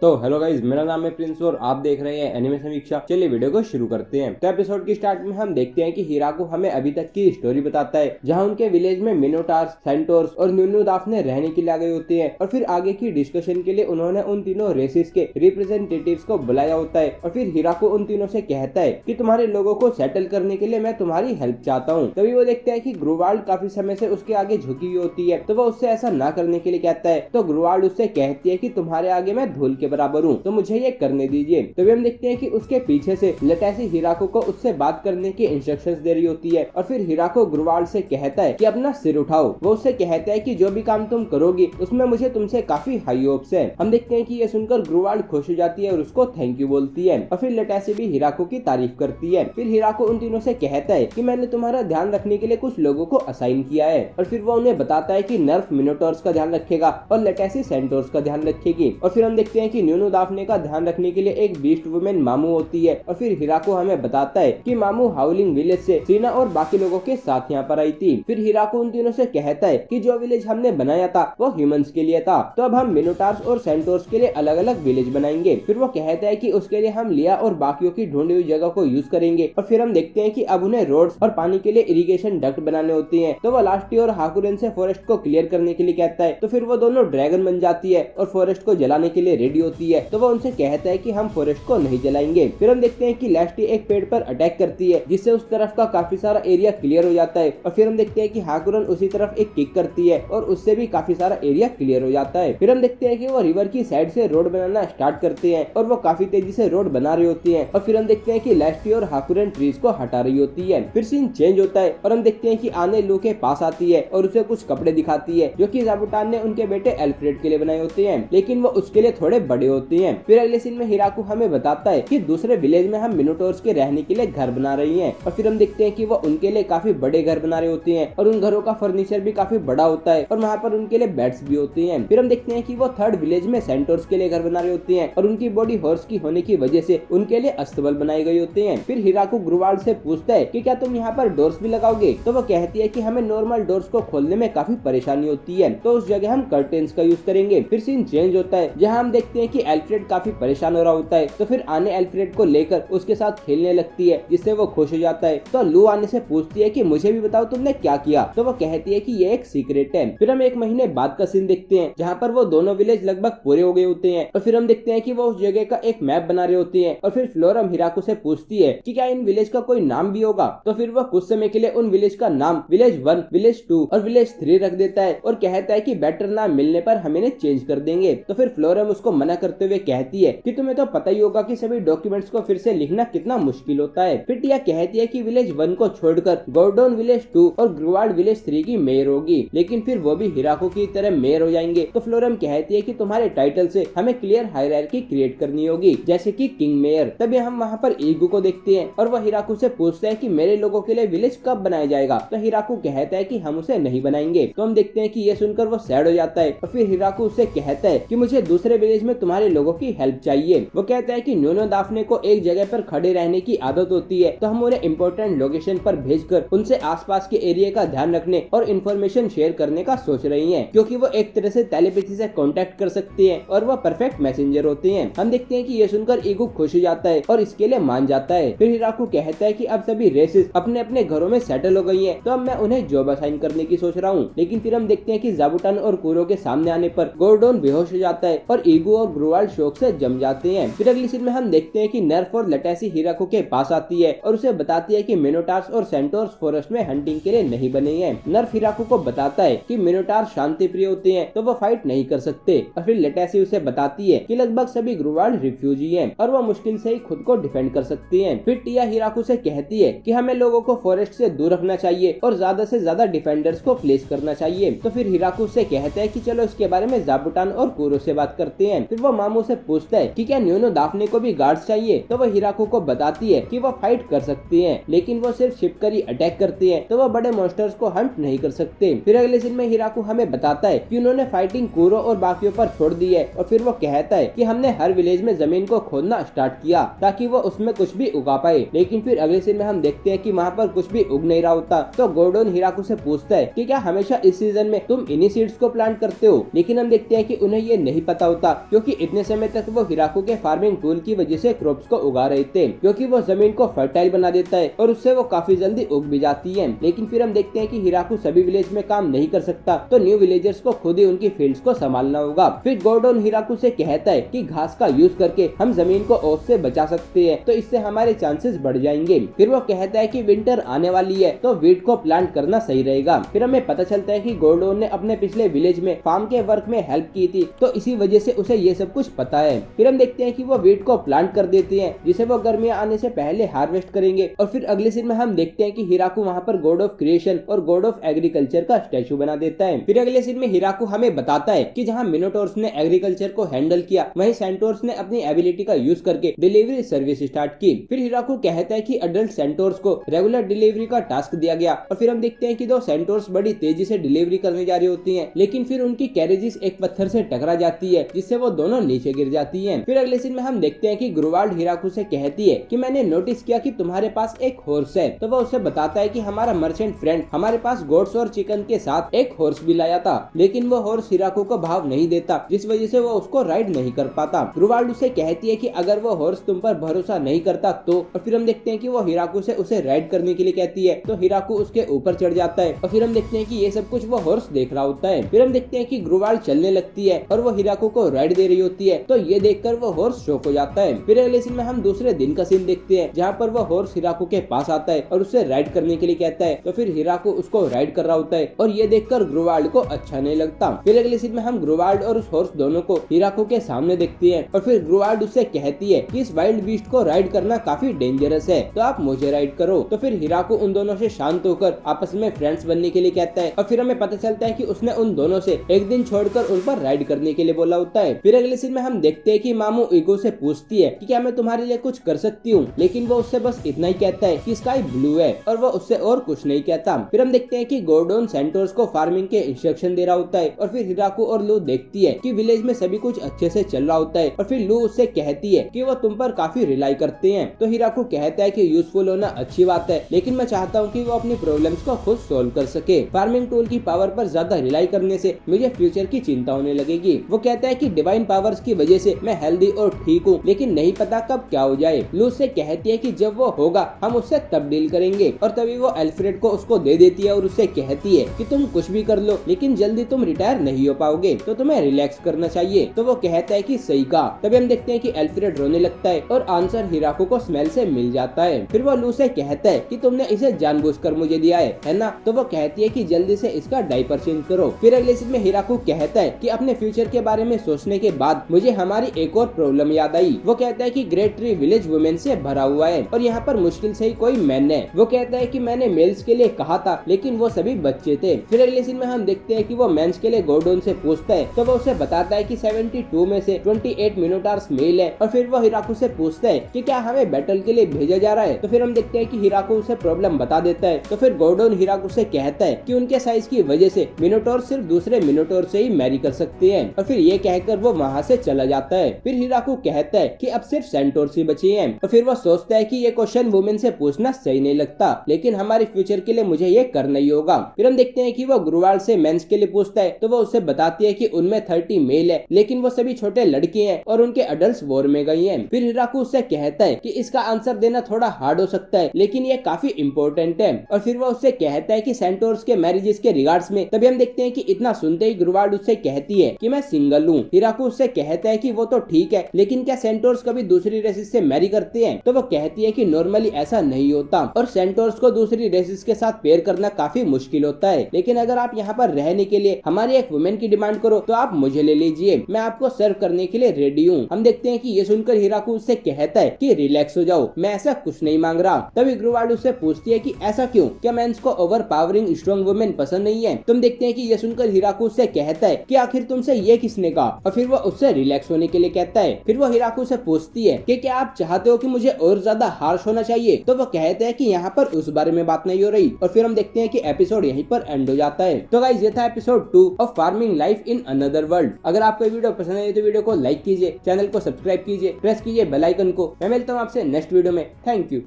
तो hello guys, मेरा नाम है प्रिंस और आप देख रहे हैं एनिमे समीक्षा। चलिए वीडियो को शुरू करते हैं। तो एपिसोड की स्टार्ट में हम देखते हैं कि हिराको हमें अभी तक की स्टोरी बताता है, जहां उनके विलेज में मिनोटार्स, सेंटोर्स और न्यूनू दाफने रहने के लिए आ गए होते हैं। और फिर आगे की डिस्कशन के लिए उन्होंने उन तीनों रेसिस के रिप्रेजेंटेटिव्स को बुलाया होता है। और फिर हिराको उन तीनों से कहता है कि तुम्हारे लोगों को सेटल करने के लिए मैं तुम्हारी हेल्प चाहता हूँ। तभी वो देखते हैं कि ग्रुवाल्ड काफी समय से उसके आगे झुकी हुई होती है, तो वो उससे ऐसा ना करने के लिए कहता है। तो ग्रुवाल्ड उससे कहती है कि तुम्हारे आगे मैं धूल के बराबर हूँ, तो मुझे ये करने दीजिए। तभी हम देखते हैं कि उसके पीछे से लटेसी हिराको को उससे बात करने की इंस्ट्रक्शंस दे रही होती है। और फिर हिराको ग्रुवाल्ड से कहता है कि अपना सिर उठाओ। वो उससे कहता है कि जो भी काम तुम करोगी उसमें मुझे तुमसे काफी हाई होप्स है। हम देखते हैं कि ये सुनकर ग्रुवाल्ड खुश हो जाती है और उसको थैंक यू बोलती है। और फिर लटेसी भी हिराको की तारीफ करती है। फिर हिराको उन तीनों से कहता है कि मैंने तुम्हारा ध्यान रखने के लिए कुछ लोगों को असाइन किया है। और फिर वो उन्हें बताता है कि नर्फ मिनोटॉर्स का ध्यान रखेगा और लटेसी सेंटोर्स का ध्यान रखेगी। और फिर हम देखते हैं कि न्यूनू दाफने का ध्यान रखने के लिए एक बीस्ट वुमेन मामू होती है। और फिर हिराको हमें बताता है कि मामू हाउलिंग विलेज से सीना और बाकी लोगों के साथ यहाँ पर आई थी। फिर हिराको उन तीनों से कहता है कि जो विलेज हमने बनाया था वो ह्यूमंस के लिए था, तो अब हम मिनोटार्स और सेंटोर्स के लिए अलग अलग विलेज बनाएंगे। फिर वो कहता है कि उसके लिए हम लिया और बाकियों की ढूंढी हुई जगह को यूज करेंगे। और फिर हम देखते हैं कि अब उन्हें रोड्स और पानी के लिए इरिगेशन डक्ट बनाने होते हैं। तो वो लास्टी और हाकुरेन से फॉरेस्ट को क्लियर करने के लिए कहता है। तो फिर वो दोनों ड्रैगन बन जाती है और फॉरेस्ट को जलाने के लिए रेडी होती है। तो वो उनसे कहता है कि हम फॉरेस्ट को नहीं जलाएंगे। फिर हम देखते हैं कि लास्टी एक पेड़ पर अटैक करती है, जिससे उस तरफ का काफी सारा एरिया क्लियर हो जाता है। और फिर हम देखते हैं कि हाकुरन उसी तरफ एक किक करती है और उससे भी काफी सारा एरिया क्लियर हो जाता है। फिर हम देखते हैं कि वो रिवर की साइड से रोड बनाना स्टार्ट करते हैं और वो काफी तेजी से रोड बना रही होती है। और फिर हम देखते हैं कि लास्टी और हाकुरन ट्रीज को हटा रही होती है। फिर सीन चेंज होता है और हम देखते हैं कि आने लू के पास आती है और उसे कुछ कपड़े दिखाती है, जो कि ज़ाबुटान ने उनके बेटे एल्फ्रेड के लिए बनाए होते हैं, लेकिन वो उसके लिए थोड़े बड़े होते हैं। फिर अगले सीन में हिराको हमें बताता है कि दूसरे विलेज में हम मिनोटॉर्स के रहने के लिए घर बना रही हैं। और फिर हम देखते हैं कि वो उनके लिए काफी बड़े घर बना रहे होते हैं और उन घरों का फर्नीचर भी काफी बड़ा होता है और वहाँ पर उनके लिए बेड्स भी होते हैं। फिर हम देखते हैं कि वो थर्ड विलेज में सेंटोर्स के लिए घर बना रहे होते हैं और उनकी बॉडी हॉर्स की होने की वजह से उनके लिए अस्तबल बनाए गए होते हैं। फिर हिराको ग्रुवाल्ड से पूछता है कि क्या तुम यहाँ पर डोर्स भी लगाओगे? तो वो कहती है कि हमें नॉर्मल डोर्स को खोलने में काफी परेशानी होती है, तो उस जगह हम कर्टेन्स का यूज करेंगे। फिर सीन चेंज होता है, जहाँ हम देखते हैं कि एल्फ्रेड काफी परेशान हो रहा होता है। तो फिर आने एल्फ्रेड को लेकर उसके साथ खेलने लगती है, जिससे वो खुश हो जाता है। तो लू आने से पूछती है कि मुझे भी बताओ तुमने क्या किया? तो वो कहती है कि ये एक सीक्रेट है। फिर हम एक महीने बाद का सीन देखते हैं, जहाँ पर वो दोनों विलेज लगभग पूरे हो गए होते हैं। और फिर हम देखते हैं कि वो उस जगह का एक मैप बना रहे होते हैं। और फिर फ्लोरम हिराको से पूछती है कि क्या इन विलेज का कोई नाम भी होगा? तो फिर वो कुछ समय के लिए उन विलेज का नाम विलेज 1, विलेज 2 और विलेज 3 रख देता है और कहता है कि बेटर नाम मिलने पर हम इन्हें चेंज कर देंगे। तो फिर फ्लोरम उसको मना करते हुए कहती है कि तुम्हें तो पता ही होगा कि सभी डॉक्यूमेंट्स को फिर से लिखना कितना मुश्किल होता है। फिर टिया कहती है कि विलेज 1 को छोड़कर गॉर्डोन विलेज 2 और ग्रुवाल्ड विलेज 3 की मेयर होगी, लेकिन फिर वो भी हिराको की तरह मेयर हो जाएंगे। तो फ्लोरम कहती है कि तुम्हारे टाइटल से हमें क्लियर हायरार्की क्रिएट करनी होगी, जैसे कि किंग मेयर। तभी हम वहाँ पर ईगू को देखते हैं और वह हिराको से पूछता है कि मेरे लोगों के लिए विलेज कब बनाया जाएगा? तो हिराको कहता है कि हम उसे नहीं बनाएंगे। तो हम देखते हैं कि ये सुनकर वो सैड हो जाता है और फिर हिराको उससे कहता है कि मुझे दूसरे विलेज में तुम्हारे लोगों की हेल्प चाहिए। वो कहता है कि न्यूनो दाफने को एक जगह पर खड़े रहने की आदत होती है, तो हम उन्हें इम्पोर्टेंट लोकेशन पर भेजकर उनसे आसपास के एरिया का ध्यान रखने और इन्फॉर्मेशन शेयर करने का सोच रही हैं, क्योंकि वो एक तरह से टेलीपैथी से कांटेक्ट कर सकती हैं और वो परफेक्ट मैसेंजर होते हैं। हम देखते हैं कि ये सुनकर ईगू खुश हो जाता है और इसके लिए मान जाता है। फिर हिराको कहता है कि अब सभी रेसेस अपने अपने घरों में सेटल हो गई हैं, तो अब मैं उन्हें जॉब असाइन करने की सोच रहा हूँ। लेकिन फिर हम देखते हैं कि ज़ाबुटान और कुरो के सामने आने पर गॉर्डोन बेहोश हो जाता है और ईगू और ग्रुवाल्ड शौक से जम जाते हैं। फिर अगली सीन में हम देखते हैं कि नर्फ और लटेसी हिराको के पास आती है और उसे बताती है कि मिनोटार्स और सेंटोर्स फॉरेस्ट में हंटिंग के लिए नहीं बने हैं। नर्फ हिराको को बताता है कि मिनोटार शांति प्रिय होते हैं, तो वो फाइट नहीं कर सकते। और फिर लटेसी उसे बताती है कि लगभग सभी ग्रुवाल्ड रिफ्यूजी हैं और वो मुश्किल से ही खुद को डिफेंड कर सकती हैं। फिर टिया हिराको से कहती है कि हमें लोगों को फॉरेस्ट से दूर रखना चाहिए और ज्यादा से ज्यादा डिफेंडर्स को प्लेस करना चाहिए। तो फिर हिराको से कहता है कि चलो इसके बारे में ज़ाबुटान और कुरो से बात करते हैं। फिर वो मामू से पूछता है कि क्या न्यूनो दाफने को भी गार्ड्स चाहिए? तो वो हिराको को बताती है कि वो फाइट कर सकती हैं, लेकिन वो सिर्फ शिप कर ही अटैक करते हैं, तो वो बड़े मॉन्स्टर्स को हंट नहीं कर सकते। फिर अगले सीन में हिराको हमें बताता है कि उन्होंने फाइटिंग कुरो और बाकियों पर छोड़ दी है। और फिर वो कहता है कि हमने हर विलेज में जमीन को खोदना स्टार्ट किया ताकि वो उसमें कुछ भी उगा पाए। लेकिन फिर अगले सीन में हम देखते हैं कि वहाँ पर कुछ भी उग नहीं रहा होता। तो गॉर्डोन हिराको से पूछता है कि क्या हमेशा इस सीजन में तुम इन्हीं सीड्स को प्लांट करते हो? लेकिन हम देखते हैं कि उन्हें ये नहीं पता होता, क्योंकि क्योंकि इतने समय तक वो हिराको के फार्मिंग टूल की वजह से क्रॉप्स को उगा रहे थे, क्योंकि वो जमीन को फर्टाइल बना देता है और उससे वो काफी जल्दी उग भी जाती है। लेकिन फिर हम देखते हैं कि हिराको सभी विलेज में काम नहीं कर सकता, तो न्यू विलेजर्स को खुद ही उनकी फील्ड्स को संभालना होगा। फिर गॉर्डन हिराको से कहता है कि घास का यूज करके हम जमीन को ओस से बचा सकते हैं, तो इससे हमारे चांसेस बढ़ जाएंगे। फिर वो कहता है कि विंटर आने वाली है, तो वीट को प्लांट करना सही रहेगा। फिर हमें पता चलता है कि गॉर्डन ने अपने पिछले विलेज में फार्म के वर्क में हेल्प की थी, तो इसी वजह से उसे ये सब कुछ पता है। फिर हम देखते हैं कि वो वीट को प्लांट कर देते हैं, जिसे वो गर्मियां आने से पहले हार्वेस्ट करेंगे। और फिर अगले सीन में हम देखते हैं कि हिराको वहाँ पर गॉड ऑफ क्रिएशन और गॉड ऑफ एग्रीकल्चर का स्टैचू बना देता है। फिर अगले सीन में हिराको हमें बताता है कि जहाँ मिनोटॉर्स ने एग्रीकल्चर को हैंडल किया, वहीं सेंटोर्स ने अपनी एबिलिटी का यूज करके डिलीवरी सर्विस स्टार्ट की। फिर हिराको कहता है कि अडल्ट सेंटोर्स को रेगुलर डिलीवरी का टास्क दिया गया। और फिर हम देखते हैं कि दो सेंटोर्स बड़ी तेजी से डिलीवरी करने जा रही होती हैं, लेकिन फिर उनकी कैरेजेस एक पत्थर से टकरा जाती है, जिससे वो दोनों नीचे गिर जाती हैं। फिर अगले सीन में हम देखते हैं कि ग्रुवाल्ड हिराको से कहती है कि मैंने नोटिस किया कि तुम्हारे पास एक हॉर्स है, तो वो उसे बताता है कि हमारा मर्चेंट फ्रेंड हमारे पास गोट्स और चिकन के साथ एक हॉर्स भी लाया था, लेकिन वो हॉर्स हिराको को भाव नहीं देता, जिस वजह से वो उसको राइड नहीं कर पाता। ग्रुवाल्ड उसे कहती है कि अगर वो हॉर्स तुम पर भरोसा नहीं करता तो। और फिर हम देखते हैं कि वो हिराको से उसे राइड करने के लिए कहती है, तो हिराको उसके ऊपर चढ़ जाता है। और फिर हम देखते हैं कि ये सब कुछ वो हॉर्स देख रहा होता है। फिर हम देखते हैं कि ग्रुवाल्ड चलने लगती है और वो हिराको को राइड दे रही होती है, तो ये देखकर वो हॉर्स शॉक हो जाता है। फिर अगले सीन में हम दूसरे दिन का सीन देखते हैं, जहाँ पर वो हॉर्स हिराको के पास आता है और उसे राइड करने के लिए कहता है, तो फिर हिराको उसको राइड कर रहा होता है और ये देखकर ग्रुवाल्ड को अच्छा नहीं लगता। फिर अगले सीन में हम ग्रुवाल्ड और उस हॉर्स दोनों को हिराको के सामने देखते हैं और फिर ग्रुवाल्ड उससे कहती है कि इस वाइल्ड बीस्ट को राइड करना काफी डेंजरस है, तो आप मुझे राइड करो। तो फिर हिराको उन दोनों से शांत होकर आपस में फ्रेंड्स बनने के लिए कहता है। और फिर हमें पता चलता है कि उसने उन दोनों से एक दिन छोड़कर उन पर राइड करने के लिए बोला होता है। फिर अगले सीन में हम देखते हैं कि मामू ईगो से पूछती है कि क्या मैं तुम्हारे लिए कुछ कर सकती हूँ, लेकिन वो उससे बस इतना ही कहता है कि स्काई ब्लू है और वो उससे और कुछ नहीं कहता। फिर हम देखते हैं कि गॉर्डन सेंटोर्स को फार्मिंग के इंस्ट्रक्शन दे रहा होता है और फिर हिराको और लू देखती है कि विलेज में सभी कुछ अच्छे से चल रहा होता है। और फिर लू उससे कहती है कि वो तुम पर काफी रिलाई करते हैं, तो हिराको कहता है कि यूजफुल होना अच्छी बात है, लेकिन मैं चाहता हूँ कि वो अपनी प्रॉब्लम्स को खुद सॉल्व कर सके। फार्मिंग टूल की पावर पर ज्यादा रिलाई करने से मुझे फ्यूचर की चिंता होने लगेगी। वो कहता है कि डिवाइन पावर्स की वजह से मैं हेल्दी और ठीक हूँ, लेकिन नहीं पता कब क्या हो जाए। लू से कहती है कि जब वो होगा हम उससे तब डील करेंगे। और तभी वो एल्फ्रेड को उसको दे देती है और उससे कहती है कि तुम कुछ भी कर लो, लेकिन जल्दी तुम रिटायर नहीं हो पाओगे, तो तुम्हें रिलैक्स करना चाहिए। तो वो कहता है कि सही कहा। तभी हम देखते हैं कि एल्फ्रेड रोने लगता है और आंसर हिराको को स्मेल से मिल जाता है। फिर वो लू से कहता है कि तुमने इसे जानबूझकर मुझे दिया है ना? तो वो कहती है कि जल्दी से इसका डायपर चेंज करो। फिर अगले सीन में हिराको कहता है कि अपने फ्यूचर के बारे में सोचने के बाद मुझे हमारी एक और प्रॉब्लम याद आई। वो कहता है कि ग्रेट ट्री विलेज वुमेन से भरा हुआ है और यहाँ पर मुश्किल से ही कोई मैन है। वो कहता है कि मैंने मेल्स के लिए कहा था, लेकिन वो सभी बच्चे थे। फिर अगले सीन में हम देखते हैं कि वो मेंस के लिए गॉर्डन से पूछता है, तो वो उसे बताता है कि 72 में से 28 मिनोटार्स मेल है। और फिर वो हिराको से पूछता है कि क्या हमें बैटल के लिए भेजा जा रहा है? तो फिर हम देखते हैं कि हिराको उसे प्रॉब्लम बता देता है। तो फिर गॉर्डन हिराको से कहता है कि उनके साइज की वजह से मिनोटोर सिर्फ दूसरे मिनोटोर से ही मैरी कर सकते हैं। और फिर ये कहकर वो वहाँ से चला जाता है। फिर हिराको कहता है कि अब सिर्फ सेंटोर्स ही बचे हैं। और फिर वो सोचता है कि ये क्वेश्चन वुमेन से पूछना सही नहीं लगता, लेकिन हमारे फ्यूचर के लिए मुझे ये करना ही होगा। फिर हम देखते हैं कि वो ग्रुवाल्ड से मेंस के लिए पूछता है, तो वो उससे बताती है कि उनमें 30 मेल है, लेकिन वो सभी छोटे लड़के हैं और उनके अडल्ट वॉर में गई हैं। फिर हिराको उससे कहता है कि इसका आंसर देना थोड़ा हार्ड हो सकता है, लेकिन ये काफी इम्पोर्टेंट है। और फिर वो उससे कहता है कि सेंटोर्स के मैरिजेस के रिगार्ड्स में। तभी हम देखते हैं कि इतना सुनते ही ग्रुवाल्ड उससे कहती है कि मैं सिंगल हूँ। हिराको उससे कहता है कि वो तो ठीक है, लेकिन क्या सेंटोर्स कभी दूसरी रेसेस से मैरी करते हैं? तो वो कहती है कि नॉर्मली ऐसा नहीं होता और सेंटोर्स को दूसरी रेसेस के साथ पेयर करना काफी मुश्किल होता है, लेकिन अगर आप यहाँ पर रहने के लिए हमारी एक वुमेन की डिमांड करो तो आप मुझे ले लीजिए, मैं आपको सर्व करने के लिए रेडी हूँ। हम देखते हैं कि ये सुनकर हिराको उससे कहता है कि रिलैक्स हो जाओ, मैं ऐसा कुछ नहीं मांग रहा। तभी ग्रुवाल्ड उससे पूछती है कि ऐसा क्यों, क्या मेंस को ओवर पावरिंग स्ट्रॉन्ग वुमेन पसंद नहीं है? तुम देखते हैं कि ये सुनकर हिराको उससे कहता है कि आखिर तुमसे ये किसने कहा? और फिर वो उससे रिलैक्स होने के लिए कहता है। फिर वो हिराको से पूछती है कि क्या आप चाहते हो कि मुझे और ज्यादा हार्श होना चाहिए? तो वो कहते हैं कि यहाँ पर उस बारे में बात नहीं हो रही। और फिर हम देखते हैं कि एपिसोड यहीं पर एंड हो जाता है। तो गाइस ये था episode 2 of farming life in another world. अगर आपको वीडियो पसंद आई तो वीडियो को लाइक कीजिए, चैनल को सब्सक्राइब कीजिए, प्रेस कीजिए बेल आइकन को। मैं मिलता हूँ आपसे नेक्स्ट वीडियो में। Thank you.